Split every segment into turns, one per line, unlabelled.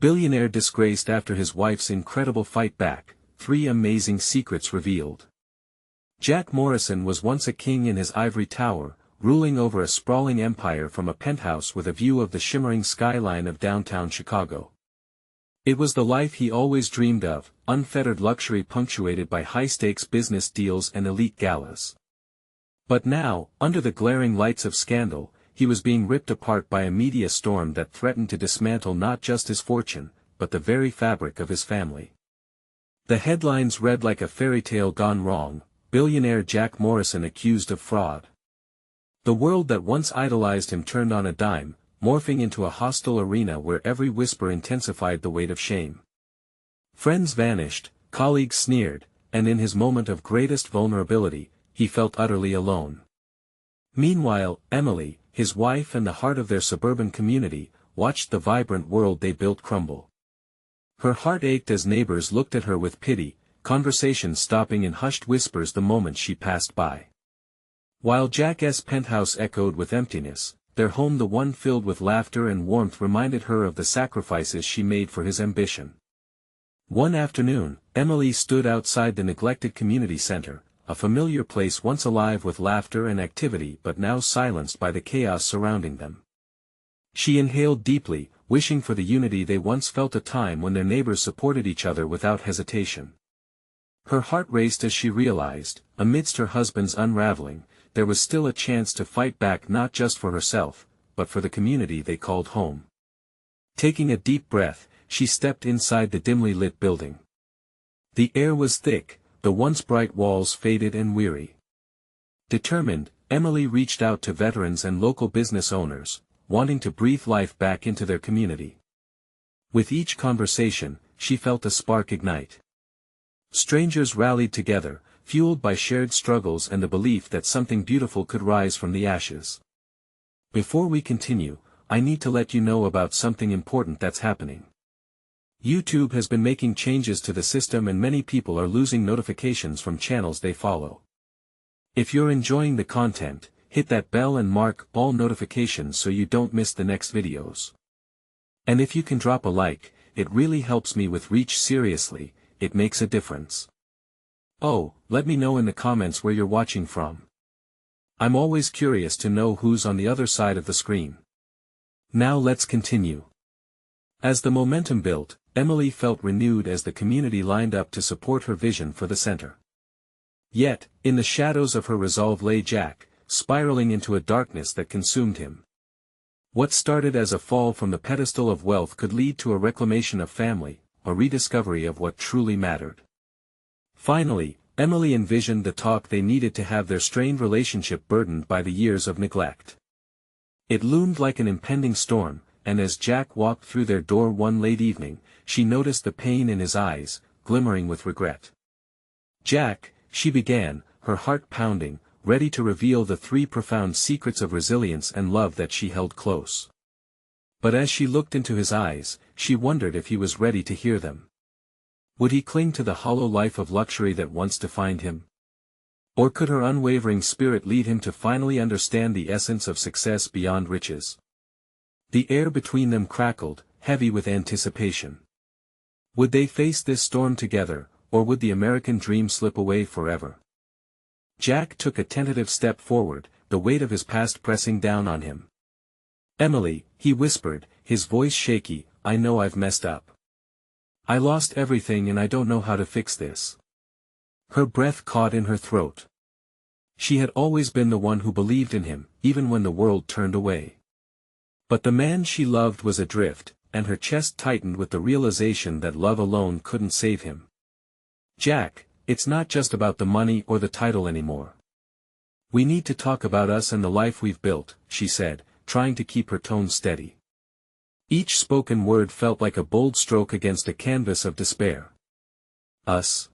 Billionaire disgraced after his wife's incredible fight back, 3 amazing secrets revealed. Jack Morrison was once a king in his ivory tower, ruling over a sprawling empire from a penthouse with a view of the shimmering skyline of downtown Chicago. It was the life he always dreamed of, unfettered luxury punctuated by high-stakes business deals and elite galas. But now, under the glaring lights of scandal, he was being ripped apart by a media storm that threatened to dismantle not just his fortune, but the very fabric of his family. The headlines read like a fairy tale gone wrong: billionaire Jack Morrison accused of fraud. The world that once idolized him turned on a dime, morphing into a hostile arena where every whisper intensified the weight of shame. Friends vanished, colleagues sneered, and in his moment of greatest vulnerability, he felt utterly alone. Meanwhile, Emily, his wife and the heart of their suburban community, watched the vibrant world they built crumble. Her heart ached as neighbors looked at her with pity, conversations stopping in hushed whispers the moment she passed by. While Jack's penthouse echoed with emptiness, their home, the one filled with laughter and warmth, reminded her of the sacrifices she made for his ambition. One afternoon, Emily stood outside the neglected community center, a familiar place once alive with laughter and activity but now silenced by the chaos surrounding them. She inhaled deeply, wishing for the unity they once felt, a time when their neighbors supported each other without hesitation. Her heart raced as she realized, amidst her husband's unraveling, there was still a chance to fight back, not just for herself, but for the community they called home. Taking a deep breath, she stepped inside the dimly lit building. The air was thick, the once bright walls faded and weary. Determined, Emily reached out to veterans and local business owners, wanting to breathe life back into their community. With each conversation, she felt a spark ignite. Strangers rallied together, fueled by shared struggles and the belief that something beautiful could rise from the ashes. Before we continue, I need to let you know about something important that's happening. YouTube has been making changes to the system and many people are losing notifications from channels they follow. If you're enjoying the content, hit that bell and mark all notifications so you don't miss the next videos. And if you can drop a like, it really helps me with reach. Seriously, it makes a difference. Oh, let me know in the comments where you're watching from. I'm always curious to know who's on the other side of the screen. Now let's continue. As the momentum built, Emily felt renewed as the community lined up to support her vision for the center. Yet, in the shadows of her resolve lay Jack, spiraling into a darkness that consumed him. What started as a fall from the pedestal of wealth could lead to a reclamation of family, a rediscovery of what truly mattered. Finally, Emily envisioned the talk they needed to have, their strained relationship burdened by the years of neglect. It loomed like an impending storm, and as Jack walked through their door one late evening, she noticed the pain in his eyes, glimmering with regret. "Jack," she began, her heart pounding, ready to reveal the 3 profound secrets of resilience and love that she held close. But as she looked into his eyes, she wondered if he was ready to hear them. Would he cling to the hollow life of luxury that once defined him? Or could her unwavering spirit lead him to finally understand the essence of success beyond riches? The air between them crackled, heavy with anticipation. Would they face this storm together, or would the American dream slip away forever? Jack took a tentative step forward, the weight of his past pressing down on him. "Emily," he whispered, his voice shaky, "I know I've messed up. I lost everything and I don't know how to fix this." Her breath caught in her throat. She had always been the one who believed in him, even when the world turned away. But the man she loved was adrift, and her chest tightened with the realization that love alone couldn't save him. "Jack, it's not just about the money or the title anymore. We need to talk about us and the life we've built," she said, trying to keep her tone steady. Each spoken word felt like a bold stroke against a canvas of despair. "Us?"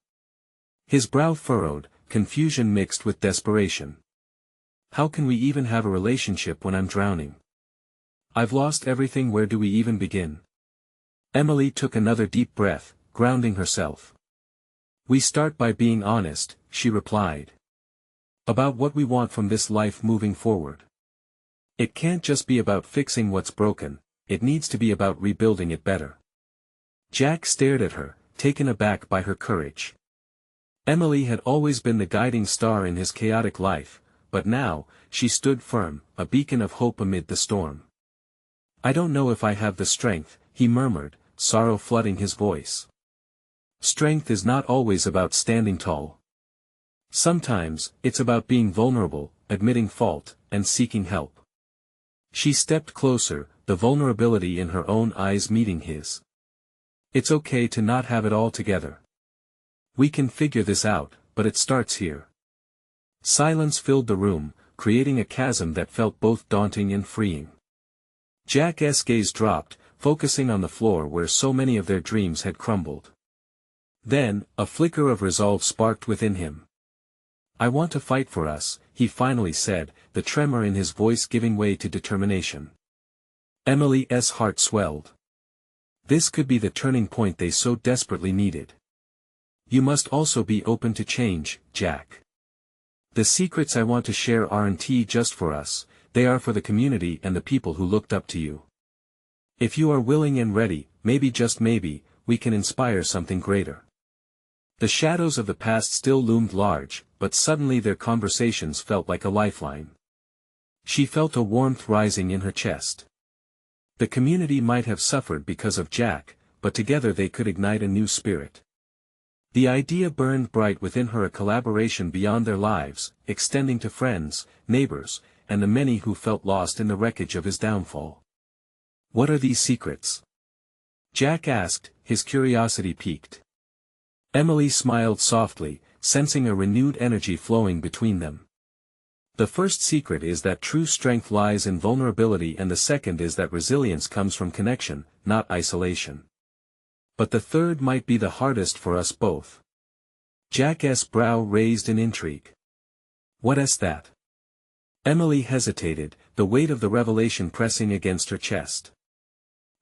His brow furrowed, confusion mixed with desperation. "How can we even have a relationship when I'm drowning? I've lost everything. Where do we even begin?" Emily took another deep breath, grounding herself. "We start by being honest," she replied. "About what we want from this life moving forward. It can't just be about fixing what's broken, it needs to be about rebuilding it better." Jack stared at her, taken aback by her courage. Emily had always been the guiding star in his chaotic life, but now, she stood firm, a beacon of hope amid the storm. "I don't know if I have the strength," he murmured, sorrow flooding his voice. Strength is not always about standing tall. Sometimes, it's about being vulnerable, admitting fault, and seeking help. She stepped closer, the vulnerability in her own eyes meeting his. "It's okay to not have it all together. We can figure this out, but it starts here." Silence filled the room, creating a chasm that felt both daunting and freeing. Jack's gaze dropped, focusing on the floor where so many of their dreams had crumbled. Then, a flicker of resolve sparked within him. "I want to fight for us," he finally said, the tremor in his voice giving way to determination. Emily's heart swelled. This could be the turning point they so desperately needed. "You must also be open to change, Jack. The secrets I want to share aren't just for us, they are for the community and the people who looked up to you. If you are willing and ready, maybe just maybe, we can inspire something greater." The shadows of the past still loomed large, but suddenly their conversations felt like a lifeline. She felt a warmth rising in her chest. The community might have suffered because of Jack, but together they could ignite a new spirit. The idea burned bright within her, a collaboration beyond their lives, extending to friends, neighbors, and the many who felt lost in the wreckage of his downfall. "What are these secrets?" Jack asked, his curiosity piqued. Emily smiled softly, sensing a renewed energy flowing between them. "The first secret is that true strength lies in vulnerability, and the second is that resilience comes from connection, not isolation. But the third might be the hardest for us both." Jack's brow raised in intrigue. "What's that?" Emily hesitated, the weight of the revelation pressing against her chest.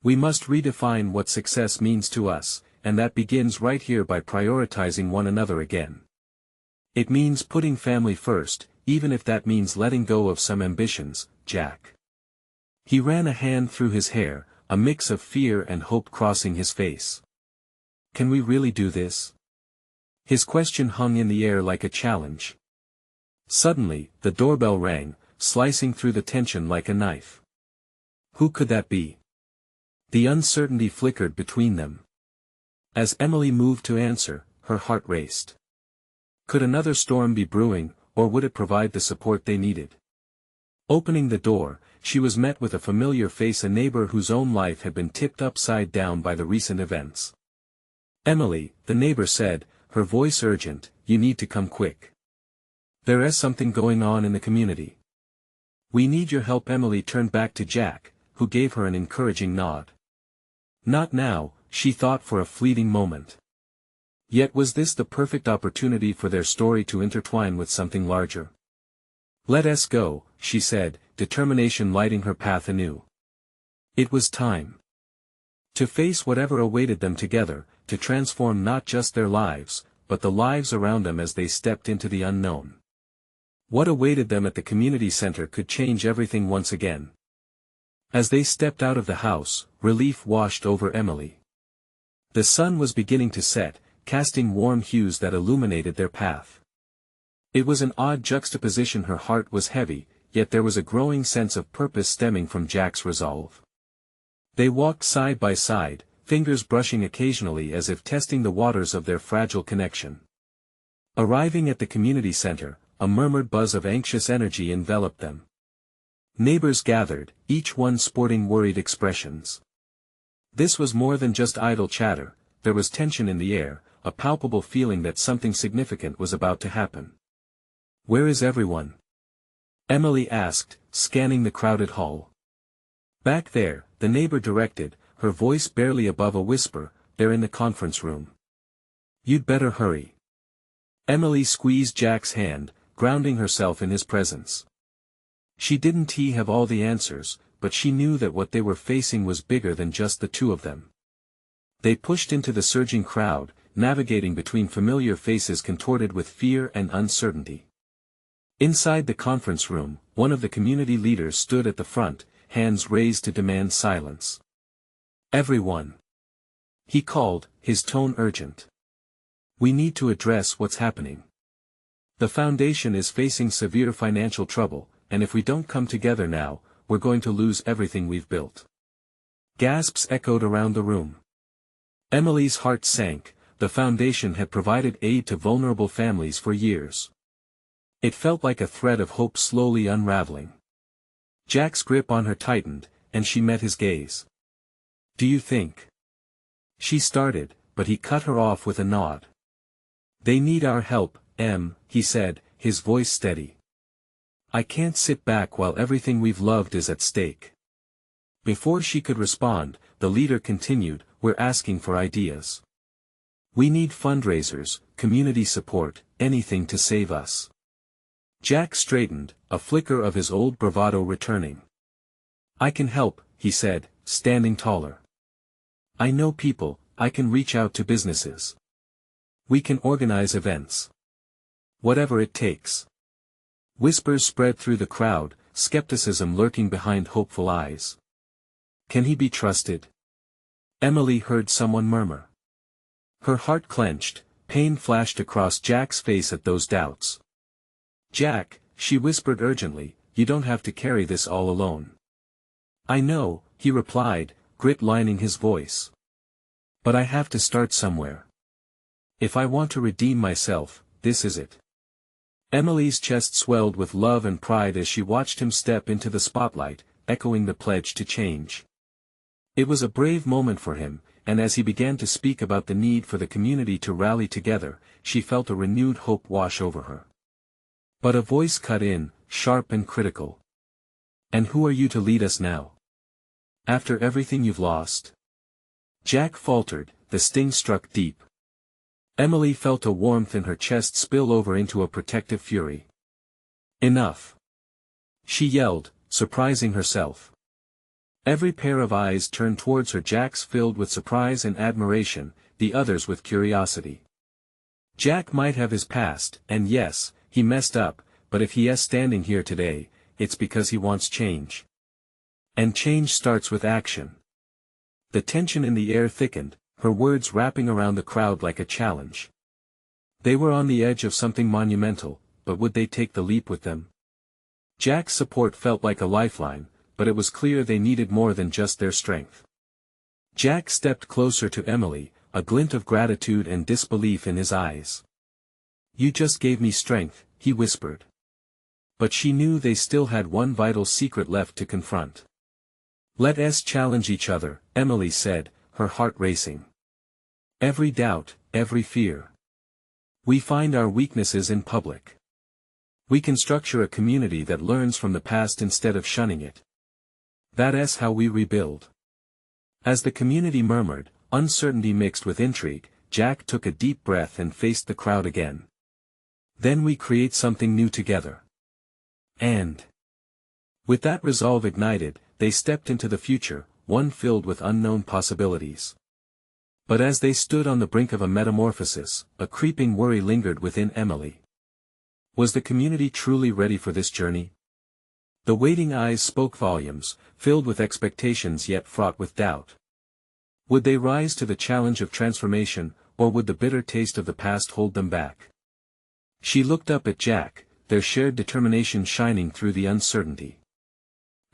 "We must redefine what success means to us, and that begins right here by prioritizing one another again. It means putting family first, even if that means letting go of some ambitions, Jack." He ran a hand through his hair, a mix of fear and hope crossing his face. "Can we really do this?" His question hung in the air like a challenge. Suddenly, the doorbell rang, slicing through the tension like a knife. Who could that be? The uncertainty flickered between them. As Emily moved to answer, her heart raced. Could another storm be brewing, or would it provide the support they needed? Opening the door, she was met with a familiar face, a neighbor whose own life had been tipped upside down by the recent events. "Emily," the neighbor said, her voice urgent, "you need to come quick. There is something going on in the community. We need your help." Emily turned back to Jack, who gave her an encouraging nod. Not now, she thought for a fleeting moment. Yet was this the perfect opportunity for their story to intertwine with something larger? "Let us go," she said, determination lighting her path anew. It was time to face whatever awaited them together, to transform not just their lives, but the lives around them as they stepped into the unknown. What awaited them at the community center could change everything once again. As they stepped out of the house, relief washed over Emily. The sun was beginning to set, casting warm hues that illuminated their path. It was an odd juxtaposition. Her heart was heavy, yet there was a growing sense of purpose stemming from Jack's resolve. They walked side by side, fingers brushing occasionally as if testing the waters of their fragile connection. Arriving at the community center, a murmured buzz of anxious energy enveloped them. Neighbors gathered, each one sporting worried expressions. This was more than just idle chatter, there was tension in the air, a palpable feeling that something significant was about to happen. "Where is everyone?" Emily asked, scanning the crowded hall. "Back there," the neighbor directed, her voice barely above a whisper, "they're in the conference room. You'd better hurry." Emily squeezed Jack's hand, grounding herself in his presence. She didn't have all the answers, but she knew that what they were facing was bigger than just the two of them. They pushed into the surging crowd, navigating between familiar faces contorted with fear and uncertainty. Inside the conference room, one of the community leaders stood at the front, hands raised to demand silence. "Everyone!" He called, his tone urgent. We need to address what's happening. The foundation is facing severe financial trouble, and if we don't come together now, we're going to lose everything we've built. Gasps echoed around the room. Emily's heart sank. The foundation had provided aid to vulnerable families for years. It felt like a thread of hope slowly unraveling. Jack's grip on her tightened, and she met his gaze. Do you think? She started, but he cut her off with a nod. They need our help, Em, he said, his voice steady. I can't sit back while everything we've loved is at stake. Before she could respond, the leader continued, we're asking for ideas. We need fundraisers, community support, anything to save us. Jack straightened, a flicker of his old bravado returning. I can help, he said, standing taller. I know people, I can reach out to businesses. We can organize events. Whatever it takes. Whispers spread through the crowd, skepticism lurking behind hopeful eyes. Can he be trusted? Emily heard someone murmur. Her heart clenched, pain flashed across Jack's face at those doubts. Jack, she whispered urgently, you don't have to carry this all alone. I know, he replied, grit lining his voice. But I have to start somewhere. If I want to redeem myself, this is it. Emily's chest swelled with love and pride as she watched him step into the spotlight, echoing the pledge to change. It was a brave moment for him, and as he began to speak about the need for the community to rally together, she felt a renewed hope wash over her. But a voice cut in, sharp and critical. And who are you to lead us now? After everything you've lost? Jack faltered, the sting struck deep. Emily felt a warmth in her chest spill over into a protective fury. Enough! She yelled, surprising herself. Every pair of eyes turned towards her, Jack's filled with surprise and admiration, the others with curiosity. Jack might have his past, and yes, he messed up, but if he is standing here today, it's because he wants change. And change starts with action. The tension in the air thickened, her words wrapping around the crowd like a challenge. They were on the edge of something monumental, but would they take the leap with them? Jack's support felt like a lifeline, but it was clear they needed more than just their strength. Jack stepped closer to Emily, a glint of gratitude and disbelief in his eyes. You just gave me strength, he whispered. But she knew they still had one vital secret left to confront. Let us challenge each other, Emily said, her heart racing. Every doubt, every fear. We find our weaknesses in public. We can structure a community that learns from the past instead of shunning it. That's how we rebuild. As the community murmured, uncertainty mixed with intrigue, Jack took a deep breath and faced the crowd again. Then we create something new together. And with that resolve ignited, they stepped into the future, one filled with unknown possibilities. But as they stood on the brink of a metamorphosis, a creeping worry lingered within Emily. Was the community truly ready for this journey? The waiting eyes spoke volumes, filled with expectations yet fraught with doubt. Would they rise to the challenge of transformation, or would the bitter taste of the past hold them back? She looked up at Jack, their shared determination shining through the uncertainty.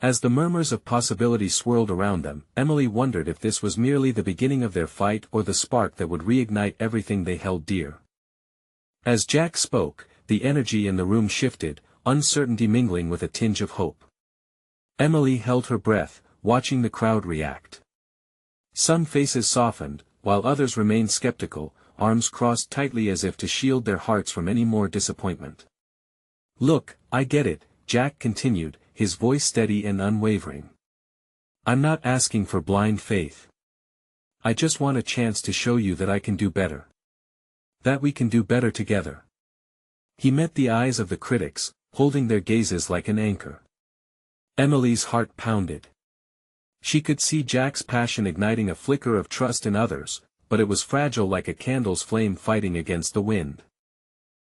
As the murmurs of possibility swirled around them, Emily wondered if this was merely the beginning of their fight or the spark that would reignite everything they held dear. As Jack spoke, the energy in the room shifted, uncertainty mingling with a tinge of hope. Emily held her breath, watching the crowd react. Some faces softened, while others remained skeptical, arms crossed tightly as if to shield their hearts from any more disappointment. Look, I get it, Jack continued, his voice steady and unwavering. I'm not asking for blind faith. I just want a chance to show you that I can do better. That we can do better together. He met the eyes of the critics, holding their gazes like an anchor. Emily's heart pounded. She could see Jack's passion igniting a flicker of trust in others, but it was fragile like a candle's flame fighting against the wind.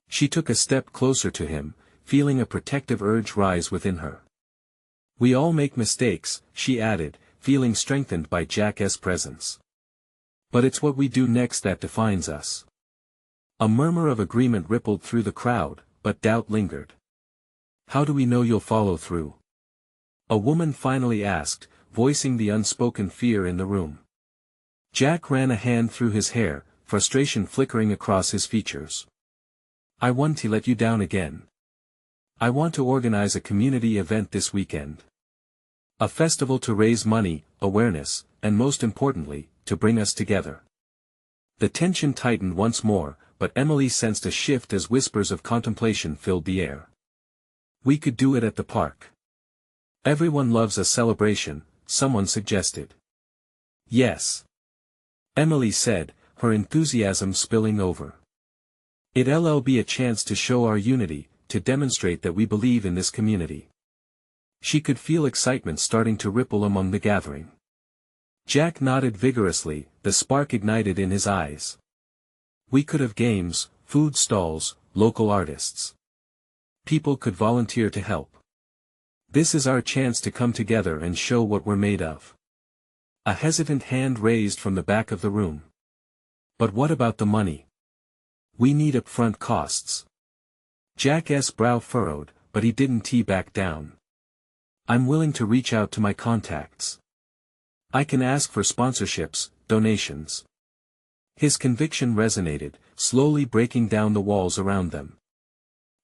She took a step closer to him, feeling a protective urge rise within her. We all make mistakes, she added, feeling strengthened by Jack's presence. But it's what we do next that defines us. A murmur of agreement rippled through the crowd, but doubt lingered. How do we know you'll follow through? A woman finally asked, voicing the unspoken fear in the room. Jack ran a hand through his hair, frustration flickering across his features. I want to let you down again. I want to organize a community event this weekend. A festival to raise money, awareness, and most importantly, to bring us together. The tension tightened once more, but Emily sensed a shift as whispers of contemplation filled the air. We could do it at the park. Everyone loves a celebration, someone suggested. Yes. Emily said, her enthusiasm spilling over. It'll be a chance to show our unity, to demonstrate that we believe in this community. She could feel excitement starting to ripple among the gathering. Jack nodded vigorously, the spark ignited in his eyes. We could have games, food stalls, local artists. People could volunteer to help. This is our chance to come together and show what we're made of. A hesitant hand raised from the back of the room. But what about the money? We need upfront costs. Jack's brow furrowed, but he didn't back down. I'm willing to reach out to my contacts. I can ask for sponsorships, donations. His conviction resonated, slowly breaking down the walls around them.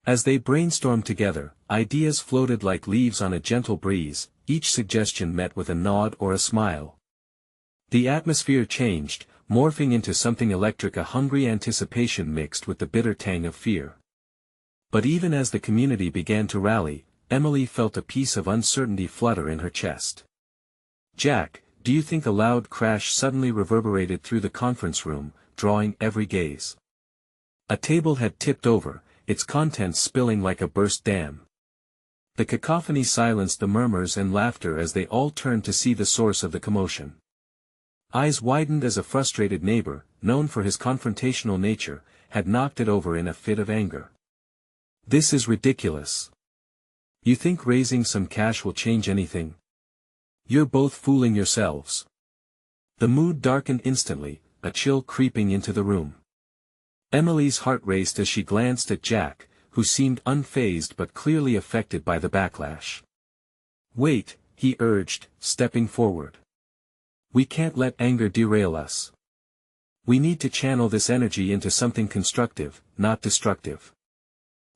As they brainstormed together, ideas floated like leaves on a gentle breeze, each suggestion met with a nod or a smile. The atmosphere changed, morphing into something electric, a hungry anticipation mixed with the bitter tang of fear. But even as the community began to rally, Emily felt a piece of uncertainty flutter in her chest. Jack, do you think? A loud crash suddenly reverberated through the conference room, drawing every gaze. A table had tipped over, its contents spilling like a burst dam. The cacophony silenced the murmurs and laughter as they all turned to see the source of the commotion. Eyes widened as a frustrated neighbor, known for his confrontational nature, had knocked it over in a fit of anger. This is ridiculous. You think raising some cash will change anything? You're both fooling yourselves. The mood darkened instantly, a chill creeping into the room. Emily's heart raced as she glanced at Jack, who seemed unfazed but clearly affected by the backlash. Wait, he urged, stepping forward. We can't let anger derail us. We need to channel this energy into something constructive, not destructive.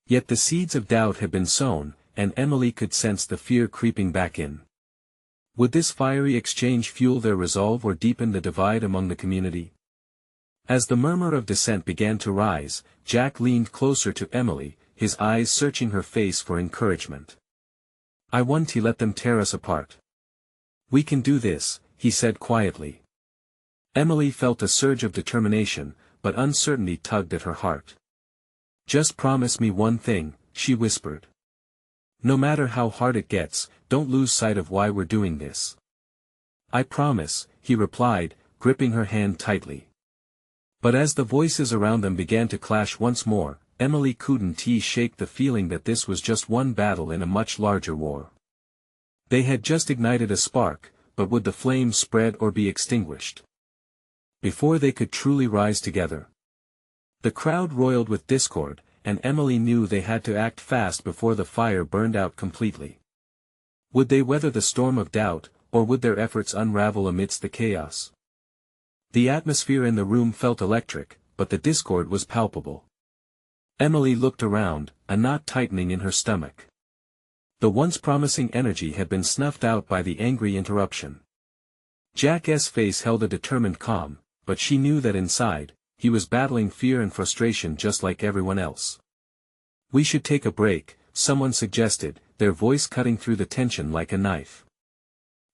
Yet the seeds of doubt had been sown, and Emily could sense the fear creeping back in. Would this fiery exchange fuel their resolve or deepen the divide among the community? As the murmur of dissent began to rise, Jack leaned closer to Emily, his eyes searching her face for encouragement. I want to let them tear us apart. We can do this, he said quietly. Emily felt a surge of determination, but uncertainty tugged at her heart. Just promise me one thing, she whispered. No matter how hard it gets, don't lose sight of why we're doing this. I promise, he replied, gripping her hand tightly. But as the voices around them began to clash once more, Emily couldn't shake the feeling that this was just one battle in a much larger war. They had just ignited a spark, but would the flame spread or be extinguished? Before they could truly rise together. The crowd roiled with discord, and Emily knew they had to act fast before the fire burned out completely. Would they weather the storm of doubt, or would their efforts unravel amidst the chaos? The atmosphere in the room felt electric, but the discord was palpable. Emily looked around, a knot tightening in her stomach. The once promising energy had been snuffed out by the angry interruption. Jack's face held a determined calm, but she knew that inside, he was battling fear and frustration just like everyone else. We should take a break, someone suggested, their voice cutting through the tension like a knife.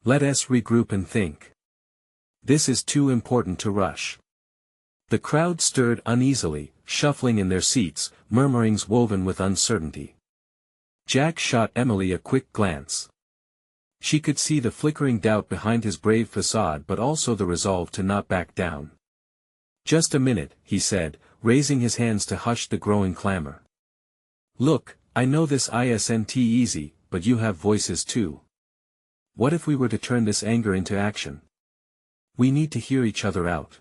Let us regroup and think. This is too important to rush. The crowd stirred uneasily, shuffling in their seats, murmurings woven with uncertainty. Jack shot Emily a quick glance. She could see the flickering doubt behind his brave facade but also the resolve to not back down. Just a minute, he said, raising his hands to hush the growing clamor. Look, I know this isn't easy, but you have voices too. What if we were to turn this anger into action? We need to hear each other out.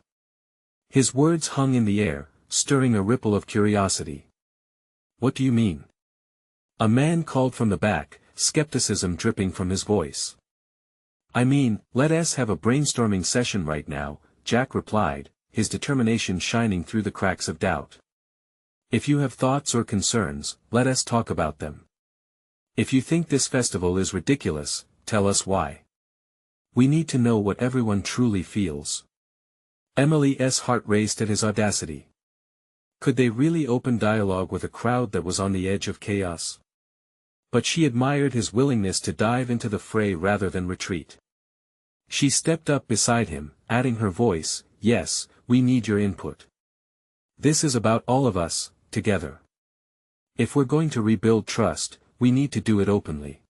His words hung in the air, stirring a ripple of curiosity. What do you mean? A man called from the back, skepticism dripping from his voice. I mean, let us have a brainstorming session right now, Jack replied, his determination shining through the cracks of doubt. If you have thoughts or concerns, let us talk about them. If you think this festival is ridiculous, tell us why. We need to know what everyone truly feels. Emily's heart raced at his audacity. Could they really open dialogue with a crowd that was on the edge of chaos? But she admired his willingness to dive into the fray rather than retreat. She stepped up beside him, adding her voice, yes, we need your input. This is about all of us, together. If we're going to rebuild trust, we need to do it openly.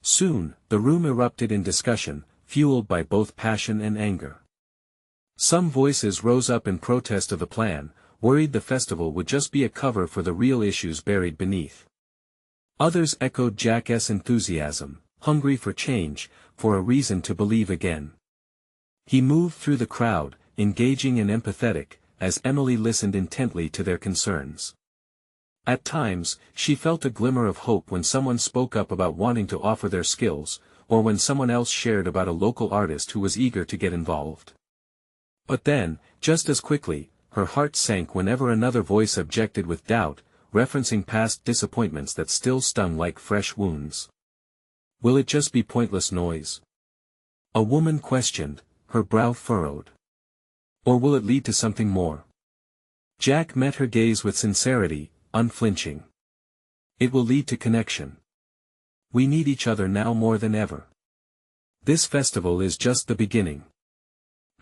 Soon, the room erupted in discussion, fueled by both passion and anger. Some voices rose up in protest of the plan, worried the festival would just be a cover for the real issues buried beneath. Others echoed Jack's enthusiasm, hungry for change, for a reason to believe again. He moved through the crowd, engaging and empathetic, as Emily listened intently to their concerns. At times, she felt a glimmer of hope when someone spoke up about wanting to offer their skills, or when someone else shared about a local artist who was eager to get involved. But then, just as quickly, her heart sank whenever another voice objected with doubt, referencing past disappointments that still stung like fresh wounds. Will it just be pointless noise? A woman questioned, her brow furrowed. Or will it lead to something more? Jack met her gaze with sincerity, unflinching. It will lead to connection. We need each other now more than ever. This festival is just the beginning.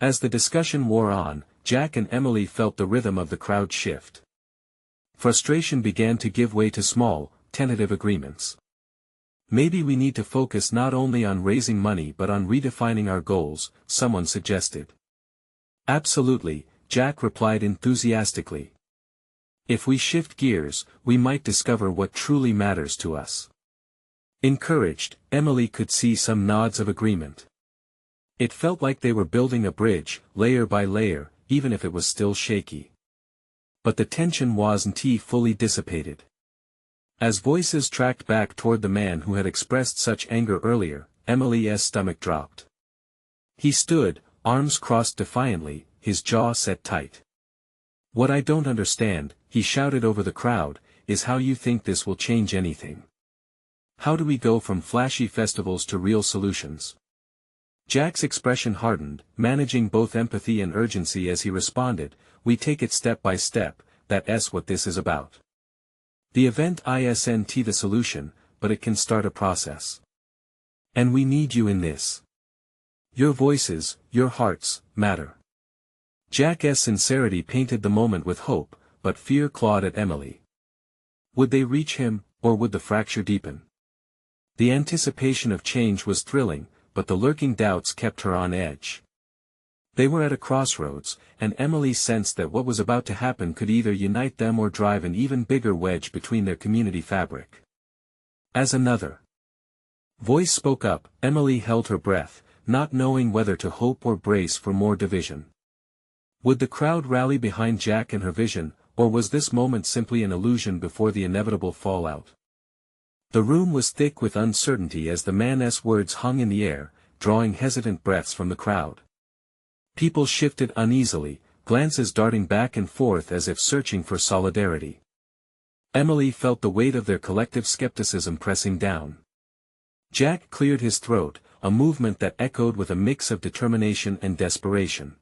As the discussion wore on, Jack and Emily felt the rhythm of the crowd shift. Frustration began to give way to small, tentative agreements. Maybe we need to focus not only on raising money but on redefining our goals, someone suggested. Absolutely, Jack replied enthusiastically. If we shift gears, we might discover what truly matters to us. Encouraged, Emily could see some nods of agreement. It felt like they were building a bridge, layer by layer, even if it was still shaky. But the tension wasn't fully dissipated. As voices tracked back toward the man who had expressed such anger earlier, Emily's stomach dropped. He stood, arms crossed defiantly, his jaw set tight. What I don't understand, he shouted over the crowd, is how you think this will change anything. How do we go from flashy festivals to real solutions? Jack's expression hardened, managing both empathy and urgency as he responded, we take it step by step, that's what this is about. The event isn't the solution, but it can start a process. And we need you in this. Your voices, your hearts, matter. Jack's sincerity painted the moment with hope, but fear clawed at Emily. Would they reach him, or would the fracture deepen? The anticipation of change was thrilling, but the lurking doubts kept her on edge. They were at a crossroads, and Emily sensed that what was about to happen could either unite them or drive an even bigger wedge between their community fabric. As another voice spoke up, Emily held her breath, not knowing whether to hope or brace for more division. Would the crowd rally behind Jack and her vision, or was this moment simply an illusion before the inevitable fallout? The room was thick with uncertainty as the man's words hung in the air, drawing hesitant breaths from the crowd. People shifted uneasily, glances darting back and forth as if searching for solidarity. Emily felt the weight of their collective skepticism pressing down. Jack cleared his throat, a movement that echoed with a mix of determination and desperation.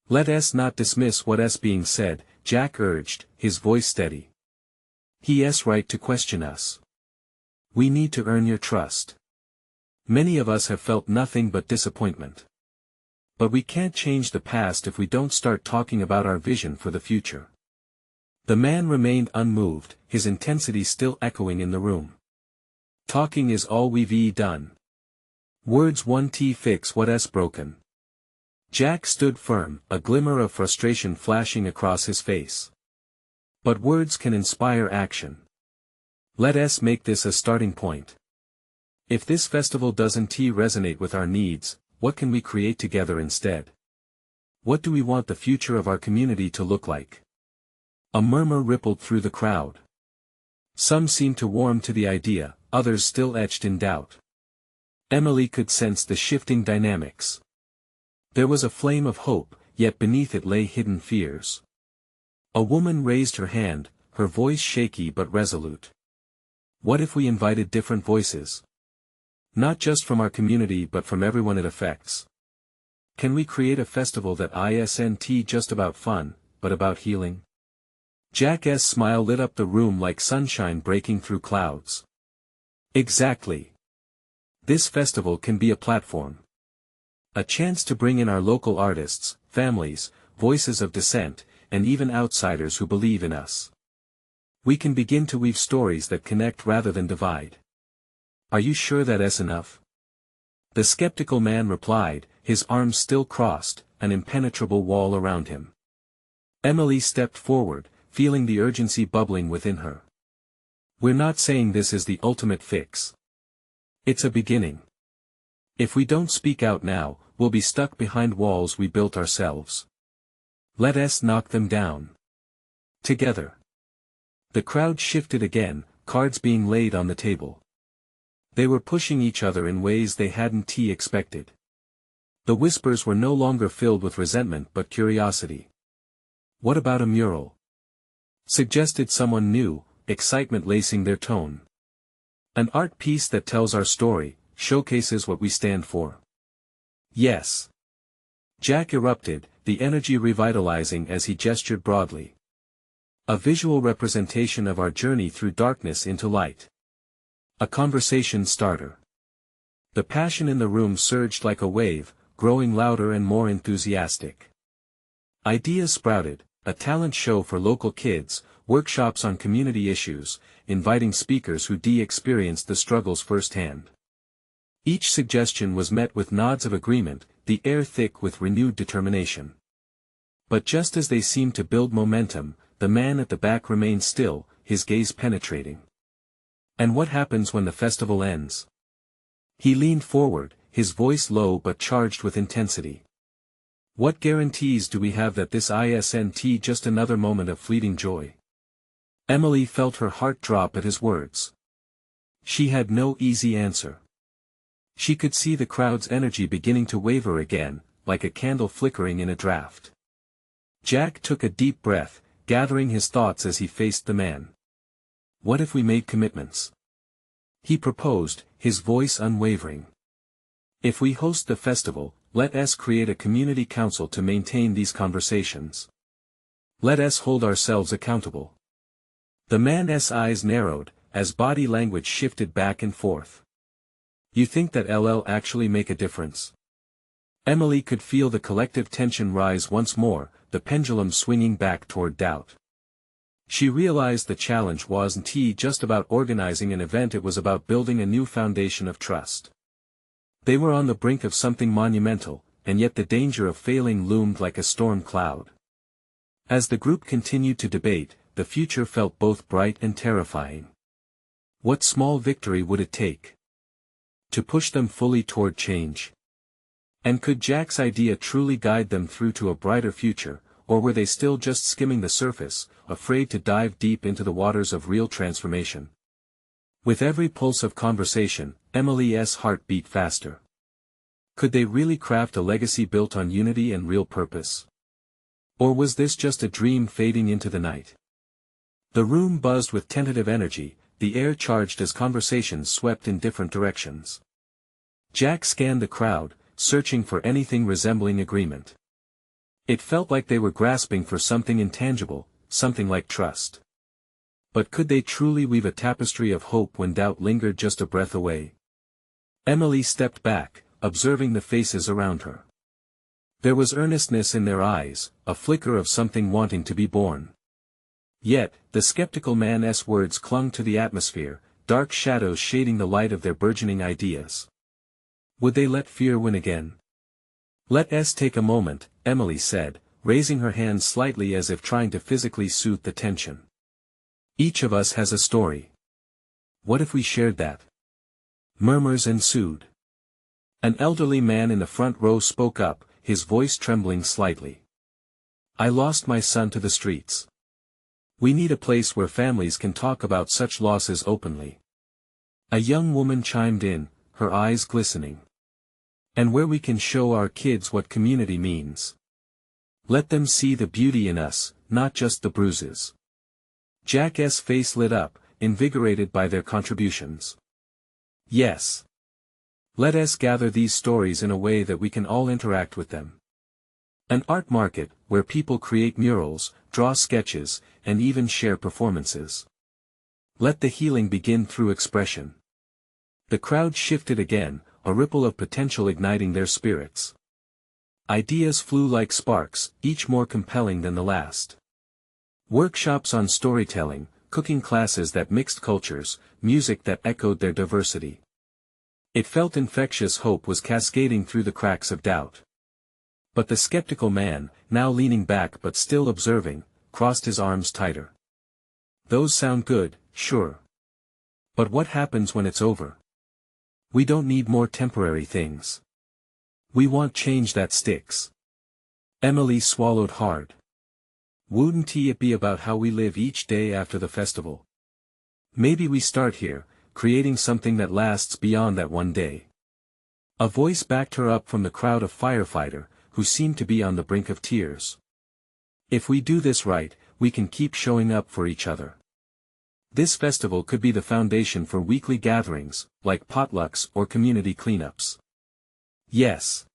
Let us not dismiss what's being said, Jack urged, his voice steady. He's right to question us. We need to earn your trust. Many of us have felt nothing but disappointment. But we can't change the past if we don't start talking about our vision for the future. The man remained unmoved, his intensity still echoing in the room. Talking is all we've done. Words won't fix what's broken. Jack stood firm, a glimmer of frustration flashing across his face. But words can inspire action. Let us make this a starting point. If this festival doesn't resonate with our needs, what can we create together instead? What do we want the future of our community to look like? A murmur rippled through the crowd. Some seemed to warm to the idea, others still etched in doubt. Emily could sense the shifting dynamics. There was a flame of hope, yet beneath it lay hidden fears. A woman raised her hand, her voice shaky but resolute. What if we invited different voices? Not just from our community but from everyone it affects. Can we create a festival that isn't just about fun, but about healing? Jack's smile lit up the room like sunshine breaking through clouds. Exactly. This festival can be a platform. A chance to bring in our local artists, families, voices of dissent, and even outsiders who believe in us. We can begin to weave stories that connect rather than divide. Are you sure that's enough? The skeptical man replied, his arms still crossed, an impenetrable wall around him. Emily stepped forward, feeling the urgency bubbling within her. We're not saying this is the ultimate fix. It's a beginning. If we don't speak out now, we'll be stuck behind walls we built ourselves. Let us knock them down. Together. The crowd shifted again, cards being laid on the table. They were pushing each other in ways they hadn't expected. The whispers were no longer filled with resentment but curiosity. What about a mural? Suggested someone new, excitement lacing their tone. An art piece that tells our story, showcases what we stand for. Yes. Jack erupted, the energy revitalizing as he gestured broadly. A visual representation of our journey through darkness into light. A conversation starter. The passion in the room surged like a wave, growing louder and more enthusiastic. Ideas sprouted, a talent show for local kids, workshops on community issues, inviting speakers who experienced the struggles firsthand. Each suggestion was met with nods of agreement, the air thick with renewed determination. But just as they seemed to build momentum, the man at the back remained still, his gaze penetrating. And what happens when the festival ends? He leaned forward, his voice low but charged with intensity. What guarantees do we have that this isn't just another moment of fleeting joy? Emily felt her heart drop at his words. She had no easy answer. She could see the crowd's energy beginning to waver again, like a candle flickering in a draft. Jack took a deep breath, gathering his thoughts as he faced the man. What if we made commitments? He proposed, his voice unwavering. If we host the festival, let us create a community council to maintain these conversations. Let us hold ourselves accountable. The man's eyes narrowed, as body language shifted back and forth. You think that'll actually make a difference? Emily could feel the collective tension rise once more, the pendulum swinging back toward doubt. She realized the challenge wasn't just about organizing an event, it was about building a new foundation of trust. They were on the brink of something monumental, and yet the danger of failing loomed like a storm cloud. As the group continued to debate, the future felt both bright and terrifying. What small victory would it take to push them fully toward change? And could Jack's idea truly guide them through to a brighter future, or were they still just skimming the surface, afraid to dive deep into the waters of real transformation? With every pulse of conversation, Emily's heart beat faster. Could they really craft a legacy built on unity and real purpose? Or was this just a dream fading into the night? The room buzzed with tentative energy, the air charged as conversations swept in different directions. Jack scanned the crowd, searching for anything resembling agreement. It felt like they were grasping for something intangible, something like trust. But could they truly weave a tapestry of hope when doubt lingered just a breath away? Emily stepped back, observing the faces around her. There was earnestness in their eyes, a flicker of something wanting to be born. Yet, the skeptical man's words clung to the atmosphere, dark shadows shading the light of their burgeoning ideas. Would they let fear win again? Let us take a moment, Emily said, raising her hand slightly as if trying to physically soothe the tension. Each of us has a story. What if we shared that? Murmurs ensued. An elderly man in the front row spoke up, his voice trembling slightly. I lost my son to the streets. We need a place where families can talk about such losses openly. A young woman chimed in, her eyes glistening. And where we can show our kids what community means. Let them see the beauty in us, not just the bruises. Jack's face lit up, invigorated by their contributions. Yes. Let us gather these stories in a way that we can all interact with them. An art market, where people create murals, draw sketches, and even share performances. Let the healing begin through expression. The crowd shifted again, a ripple of potential igniting their spirits. Ideas flew like sparks, each more compelling than the last. Workshops on storytelling, cooking classes that mixed cultures, music that echoed their diversity. It felt infectious. Hope was cascading through the cracks of doubt. But the skeptical man, now leaning back but still observing, crossed his arms tighter. Those sound good, sure. But what happens when it's over? We don't need more temporary things. We want change that sticks. Emily swallowed hard. Wouldn't it be about how we live each day after the festival? Maybe we start here, creating something that lasts beyond that one day. A voice backed her up from the crowd of firefighter, who seemed to be on the brink of tears. If we do this right, we can keep showing up for each other. This festival could be the foundation for weekly gatherings, like potlucks or community cleanups. Yes.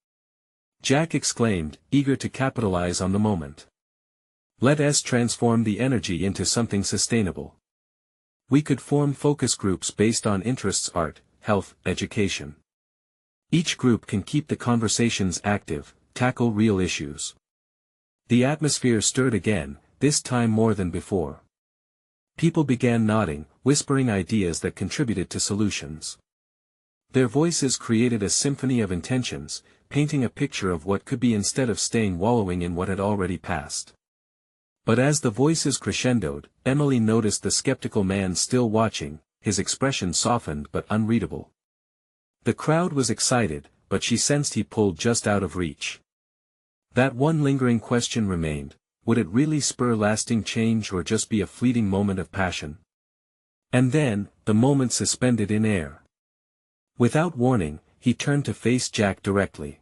Jack exclaimed, eager to capitalize on the moment. Let us transform the energy into something sustainable. We could form focus groups based on interests: art, health, education. Each group can keep the conversations active, tackle real issues. The atmosphere stirred again, this time more than before. People began nodding, whispering ideas that contributed to solutions. Their voices created a symphony of intentions, painting a picture of what could be instead of staying wallowing in what had already passed. But as the voices crescendoed, Emily noticed the skeptical man still watching, his expression softened but unreadable. The crowd was excited, but she sensed he pulled just out of reach. That one lingering question remained: would it really spur lasting change or just be a fleeting moment of passion? And then, the moment suspended in air. Without warning, he turned to face Jack directly.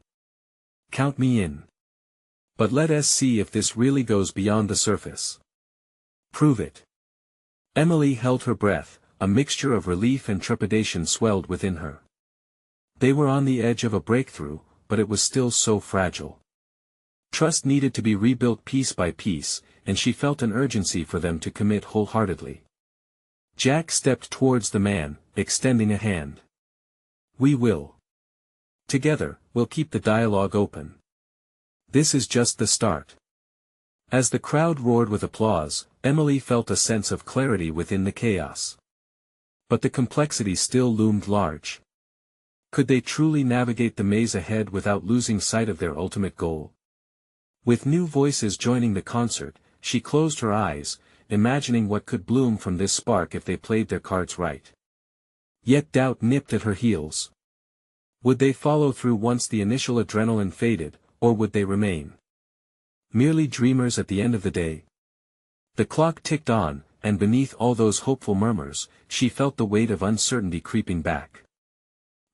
Count me in. But let us see if this really goes beyond the surface. Prove it. Emily held her breath, a mixture of relief and trepidation swelled within her. They were on the edge of a breakthrough, but it was still so fragile. Trust needed to be rebuilt piece by piece, and she felt an urgency for them to commit wholeheartedly. Jack stepped towards the man, extending a hand. We will. Together, we'll keep the dialogue open. This is just the start. As the crowd roared with applause, Emily felt a sense of clarity within the chaos. But the complexity still loomed large. Could they truly navigate the maze ahead without losing sight of their ultimate goal? With new voices joining the concert, she closed her eyes, imagining what could bloom from this spark if they played their cards right. Yet doubt nipped at her heels. Would they follow through once the initial adrenaline faded, or would they remain merely dreamers at the end of the day? The clock ticked on, and beneath all those hopeful murmurs, she felt the weight of uncertainty creeping back.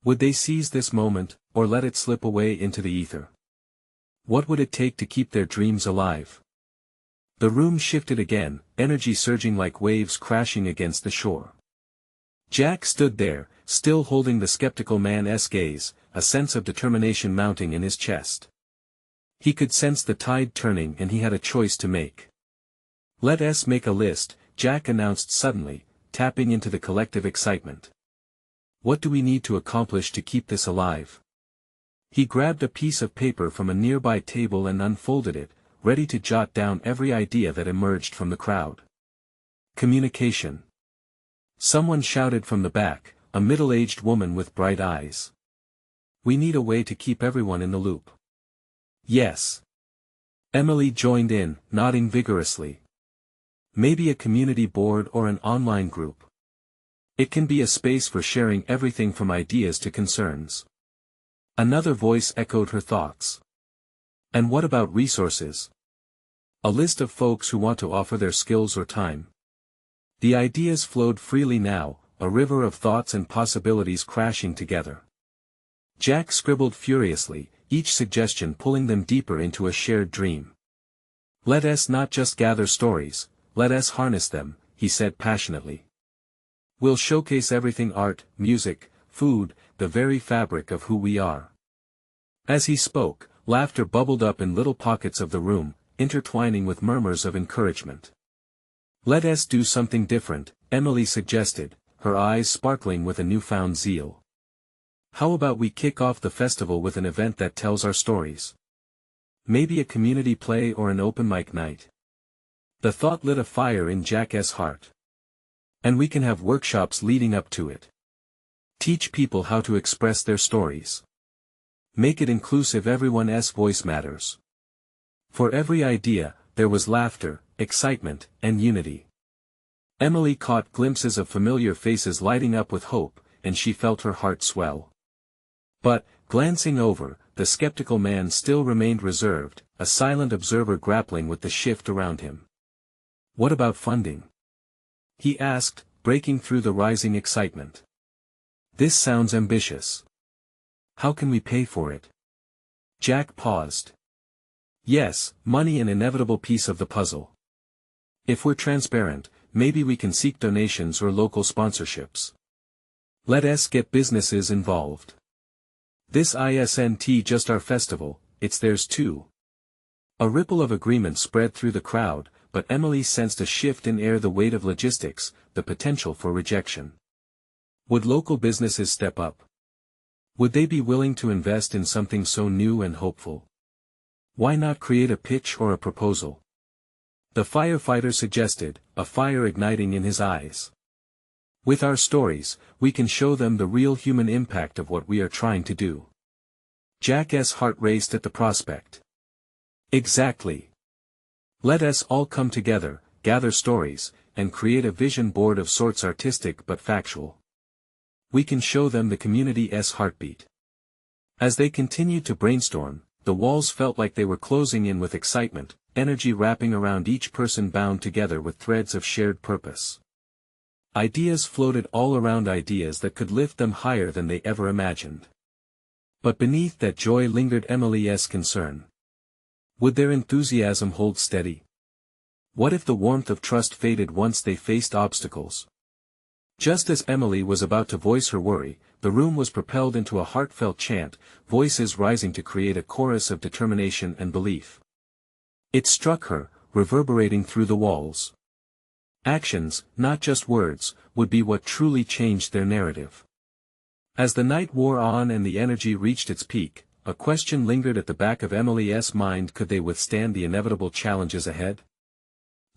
Would they seize this moment, or let it slip away into the ether? What would it take to keep their dreams alive? The room shifted again, energy surging like waves crashing against the shore. Jack stood there, still holding the skeptical man's gaze, a sense of determination mounting in his chest. He could sense the tide turning, and he had a choice to make. Let us make a list, Jack announced suddenly, tapping into the collective excitement. What do we need to accomplish to keep this alive? He grabbed a piece of paper from a nearby table and unfolded it, ready to jot down every idea that emerged from the crowd. Communication. Someone shouted from the back, a middle-aged woman with bright eyes. We need a way to keep everyone in the loop. Yes. Emily joined in, nodding vigorously. Maybe a community board or an online group. It can be a space for sharing everything from ideas to concerns. Another voice echoed her thoughts. And what about resources? A list of folks who want to offer their skills or time. The ideas flowed freely now, a river of thoughts and possibilities crashing together. Jack scribbled furiously, each suggestion pulling them deeper into a shared dream. Let us not just gather stories, let us harness them, he said passionately. We'll showcase everything: art, music, food, the very fabric of who we are. As he spoke, laughter bubbled up in little pockets of the room, intertwining with murmurs of encouragement. Let us do something different, Emily suggested, her eyes sparkling with a newfound zeal. How about we kick off the festival with an event that tells our stories? Maybe a community play or an open mic night. The thought lit a fire in Jack's heart. And we can have workshops leading up to it. Teach people how to express their stories. Make it inclusive, everyone's voice matters. For every idea, there was laughter, excitement, and unity. Emily caught glimpses of familiar faces lighting up with hope, and she felt her heart swell. But, glancing over, the skeptical man still remained reserved, a silent observer grappling with the shift around him. What about funding? He asked, breaking through the rising excitement. This sounds ambitious. How can we pay for it? Jack paused. Yes, money, an inevitable piece of the puzzle. If we're transparent, maybe we can seek donations or local sponsorships. Let us get businesses involved. This isn't just our festival, it's theirs too. A ripple of agreement spread through the crowd, but Emily sensed a shift in air, the weight of logistics, the potential for rejection. Would local businesses step up? Would they be willing to invest in something so new and hopeful? Why not create a pitch or a proposal? The firefighter suggested, a fire igniting in his eyes. With our stories, we can show them the real human impact of what we are trying to do. Jack's heart raced at the prospect. Exactly. Let us all come together, gather stories, and create a vision board of sorts, artistic but factual. We can show them the community's heartbeat. As they continued to brainstorm, the walls felt like they were closing in with excitement, energy wrapping around each person, bound together with threads of shared purpose. Ideas floated all around, ideas that could lift them higher than they ever imagined. But beneath that joy lingered Emily's concern. Would their enthusiasm hold steady? What if the warmth of trust faded once they faced obstacles? Just as Emily was about to voice her worry, the room was propelled into a heartfelt chant, voices rising to create a chorus of determination and belief. It struck her, reverberating through the walls. Actions, not just words, would be what truly changed their narrative. As the night wore on and the energy reached its peak, a question lingered at the back of Emily's mind: could they withstand the inevitable challenges ahead?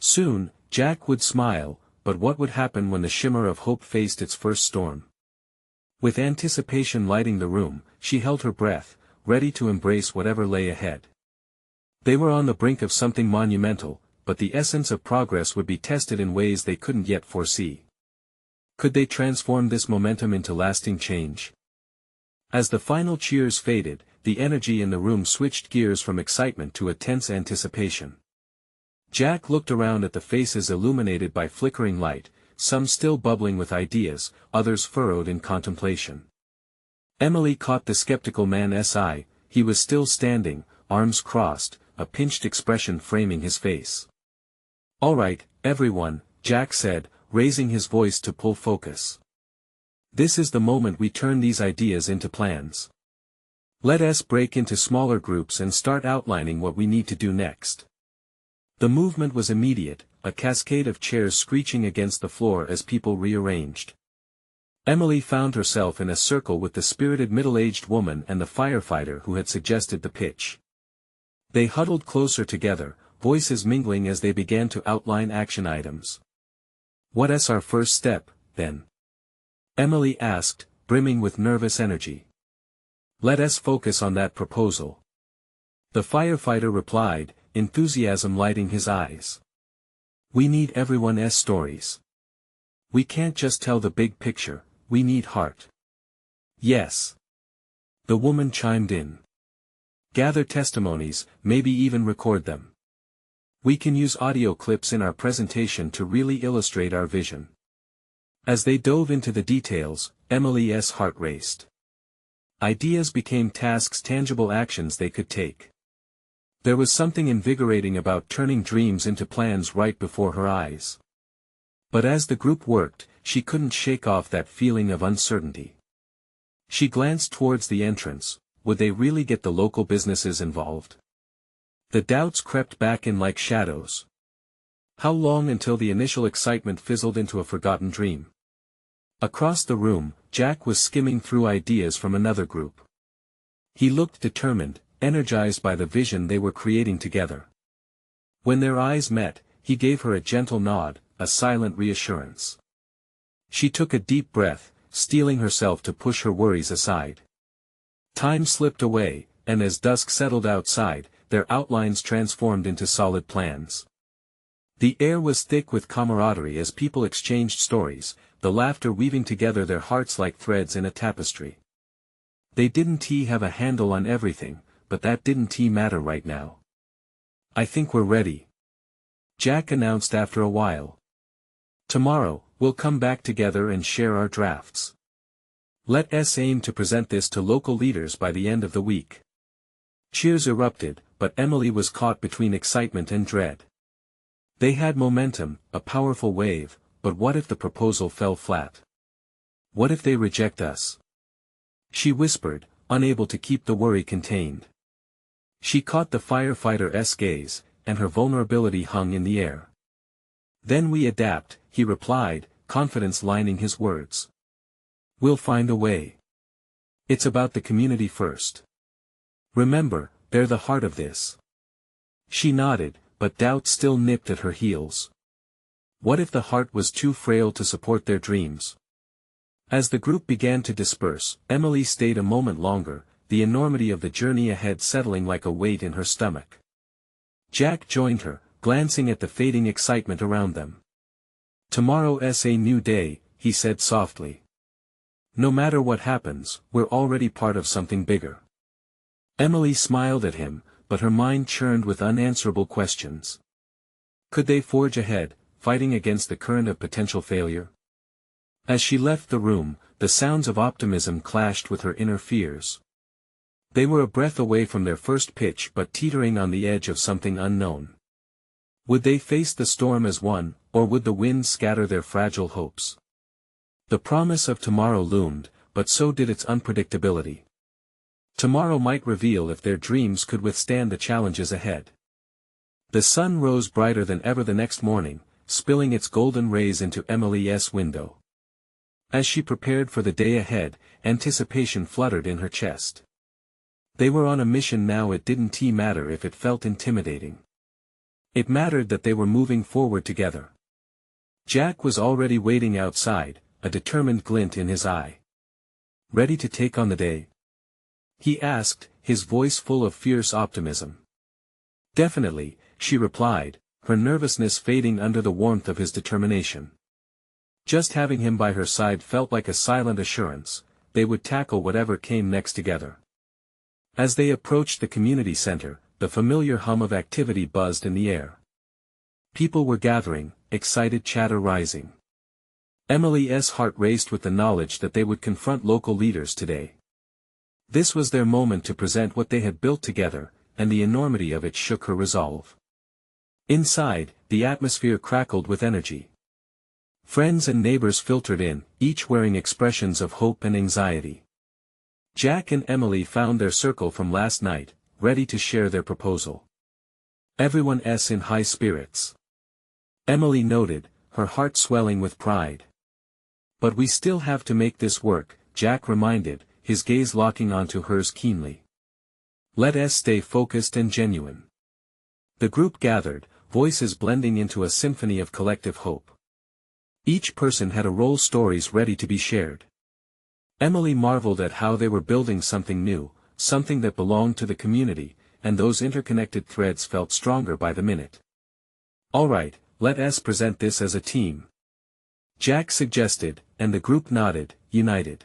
Soon, Jack would smile, but what would happen when the shimmer of hope faced its first storm? With anticipation lighting the room, she held her breath, ready to embrace whatever lay ahead. They were on the brink of something monumental, but the essence of progress would be tested in ways they couldn't yet foresee. Could they transform this momentum into lasting change? As the final cheers faded, the energy in the room switched gears from excitement to a tense anticipation. Jack looked around at the faces illuminated by flickering light, some still bubbling with ideas, others furrowed in contemplation. Emily caught the skeptical man's eye. He was still standing, arms crossed, a pinched expression framing his face. "All right, everyone," Jack said, raising his voice to pull focus. "This is the moment we turn these ideas into plans. Let us break into smaller groups and start outlining what we need to do next." The movement was immediate, a cascade of chairs screeching against the floor as people rearranged. Emily found herself in a circle with the spirited middle-aged woman and the firefighter who had suggested the pitch. They huddled closer together, voices mingling as they began to outline action items. "What's our first step, then?" Emily asked, brimming with nervous energy. "Let us focus on that proposal." The firefighter replied, enthusiasm lighting his eyes. "We need everyone's stories. We can't just tell the big picture, we need heart." "Yes." The woman chimed in. gather testimonies, maybe even record them. We can use audio clips in our presentation to really illustrate our vision. As they dove into the details, Emily's heart raced. Ideas became tasks, tangible actions they could take. There was something invigorating about turning dreams into plans right before her eyes. But as the group worked, she couldn't shake off that feeling of uncertainty. She glanced towards the entrance. Would they really get the local businesses involved? The doubts crept back in like shadows. How long until the initial excitement fizzled into a forgotten dream? Across the room, Jack was skimming through ideas from another group. He looked determined, energized by the vision they were creating together. When their eyes met, he gave her a gentle nod, a silent reassurance. She took a deep breath, steeling herself to push her worries aside. Time slipped away, and as dusk settled outside, their outlines transformed into solid plans. The air was thick with camaraderie as people exchanged stories, the laughter weaving together their hearts like threads in a tapestry. They didn't have a handle on everything, but that didn't matter right now. I think we're ready, Jack announced after a while. Tomorrow, we'll come back together and share our drafts. Let's aim to present this to local leaders by the end of the week. Cheers erupted, but Emily was caught between excitement and dread. They had momentum, a powerful wave, but what if the proposal fell flat? What if they reject us? She whispered, unable to keep the worry contained. She caught the firefighter's gaze, and her vulnerability hung in the air. Then we adapt, he replied, confidence lining his words. We'll find a way. It's about the community first. Remember, they're the heart of this. She nodded, but doubt still nipped at her heels. What if the heart was too frail to support their dreams? As the group began to disperse, Emily stayed a moment longer, the enormity of the journey ahead settling like a weight in her stomach. Jack joined her, glancing at the fading excitement around them. Tomorrow's a new day, he said softly. No matter what happens, we're already part of something bigger. Emily smiled at him, but her mind churned with unanswerable questions. Could they forge ahead, fighting against the current of potential failure? As she left the room, the sounds of optimism clashed with her inner fears. They were a breath away from their first pitch but teetering on the edge of something unknown. Would they face the storm as one, or would the wind scatter their fragile hopes? The promise of tomorrow loomed, but so did its unpredictability. Tomorrow might reveal if their dreams could withstand the challenges ahead. The sun rose brighter than ever the next morning, spilling its golden rays into Emily's window. As she prepared for the day ahead, anticipation fluttered in her chest. They were on a mission now. It didn't matter if it felt intimidating. It mattered that they were moving forward together. Jack was already waiting outside, a determined glint in his eye. Ready to take on the day? He asked, his voice full of fierce optimism. Definitely, she replied, her nervousness fading under the warmth of his determination. Just having him by her side felt like a silent assurance, they would tackle whatever came next together. As they approached the community center, the familiar hum of activity buzzed in the air. People were gathering, excited chatter rising. Emily's heart raced with the knowledge that they would confront local leaders today. This was their moment to present what they had built together, and the enormity of it shook her resolve. Inside, the atmosphere crackled with energy. Friends and neighbors filtered in, each wearing expressions of hope and anxiety. Jack and Emily found their circle from last night, ready to share their proposal. Everyone's in high spirits. Emily noted, her heart swelling with pride. But we still have to make this work, Jack reminded, his gaze locking onto hers keenly. Let us stay focused and genuine. The group gathered, voices blending into a symphony of collective hope. Each person had a role, stories ready to be shared. Emily marveled at how they were building something new, something that belonged to the community, and those interconnected threads felt stronger by the minute. All right, let us present this as a team, Jack suggested, and the group nodded, united.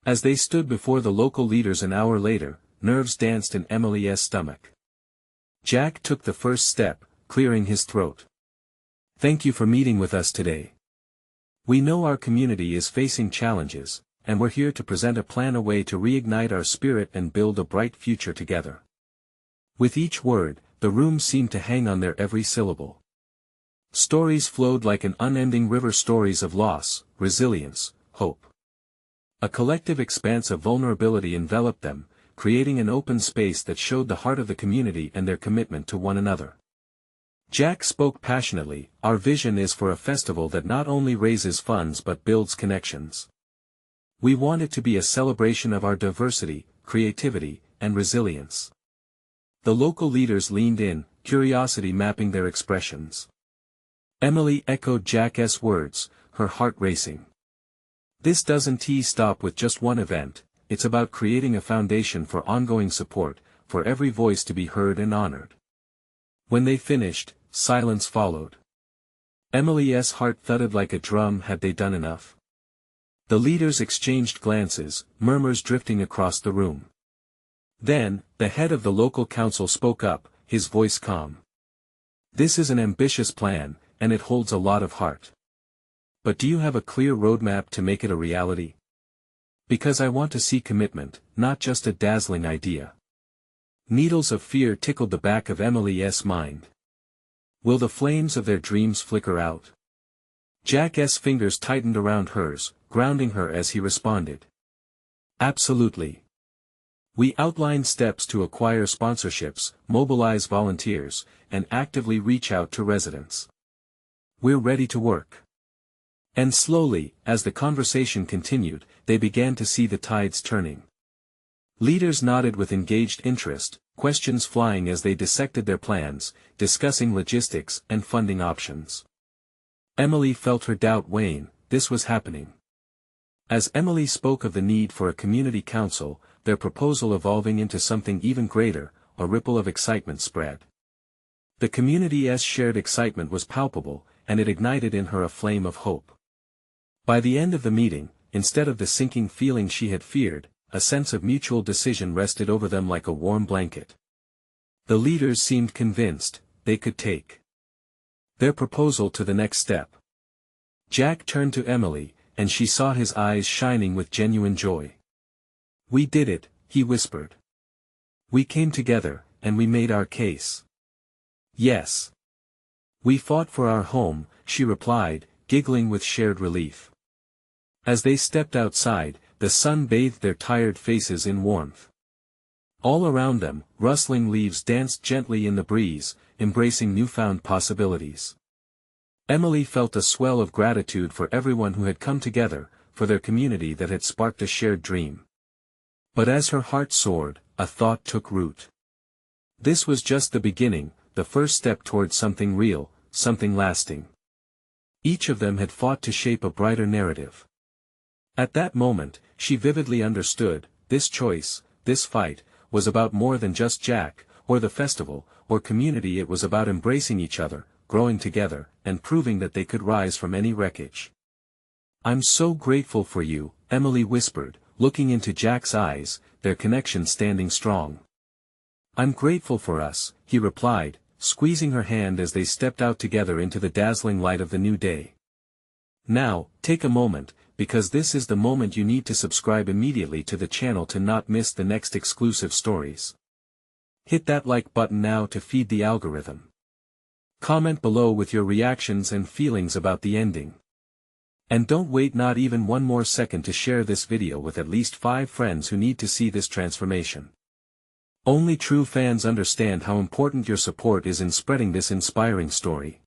As they stood before the local leaders an hour later, nerves danced in Emily's stomach. Jack took the first step, clearing his throat. "Thank you for meeting with us today. We know our community is facing challenges, and we're here to present a plan, a way to reignite our spirit and build a bright future together." With each word, the room seemed to hang on their every syllable. Stories flowed like an unending river, stories of loss, resilience, hope. A collective expanse of vulnerability enveloped them, creating an open space that showed the heart of the community and their commitment to one another. Jack spoke passionately, "Our vision is for a festival that not only raises funds but builds connections. We want it to be a celebration of our diversity, creativity, and resilience." The local leaders leaned in, curiosity mapping their expressions. Emily echoed Jack's words, her heart racing. "This doesn't stop with just one event, it's about creating a foundation for ongoing support, for every voice to be heard and honored." When they finished, silence followed. Emily's heart thudded like a drum. Had they done enough? The leaders exchanged glances, murmurs drifting across the room. Then, the head of the local council spoke up, his voice calm. "This is an ambitious plan, and it holds a lot of heart. But do you have a clear roadmap to make it a reality? Because I want to see commitment, not just a dazzling idea." Needles of fear tickled the back of Emily's mind. Will the flames of their dreams flicker out? Jack's fingers tightened around hers, grounding her as he responded. "Absolutely. We outlined steps to acquire sponsorships, mobilize volunteers, and actively reach out to residents. We're ready to work." And slowly, as the conversation continued, they began to see the tides turning. Leaders nodded with engaged interest, questions flying as they dissected their plans, discussing logistics and funding options. Emily felt her doubt wane. This was happening. As Emily spoke of the need for a community council, their proposal evolving into something even greater, a ripple of excitement spread. The community's shared excitement was palpable, and it ignited in her a flame of hope. By the end of the meeting, instead of the sinking feeling she had feared, a sense of mutual decision rested over them like a warm blanket. The leaders seemed convinced, they could take their proposal to the next step. Jack turned to Emily, and she saw his eyes shining with genuine joy. "We did it," he whispered. "We came together, and we made our case." "Yes. We fought for our home," she replied, giggling with shared relief. As they stepped outside, the sun bathed their tired faces in warmth. All around them, rustling leaves danced gently in the breeze, embracing newfound possibilities. Emily felt a swell of gratitude for everyone who had come together, for their community that had sparked a shared dream. But as her heart soared, a thought took root. This was just the beginning, the first step towards something real, something lasting. Each of them had fought to shape a brighter narrative. At that moment, she vividly understood, this choice, this fight, was about more than just Jack, or the festival, or community. It was about embracing each other, growing together, and proving that they could rise from any wreckage. "I'm so grateful for you," Emily whispered, looking into Jack's eyes, their connection standing strong. "I'm grateful for us," he replied, squeezing her hand as they stepped out together into the dazzling light of the new day. "Now, take a moment, because this is the moment you need to subscribe immediately to the channel to not miss the next exclusive stories. Hit that like button now to feed the algorithm. Comment below with your reactions and feelings about the ending. And don't wait not even one more second to share this video with at least 5 friends who need to see this transformation. Only true fans understand how important your support is in spreading this inspiring story.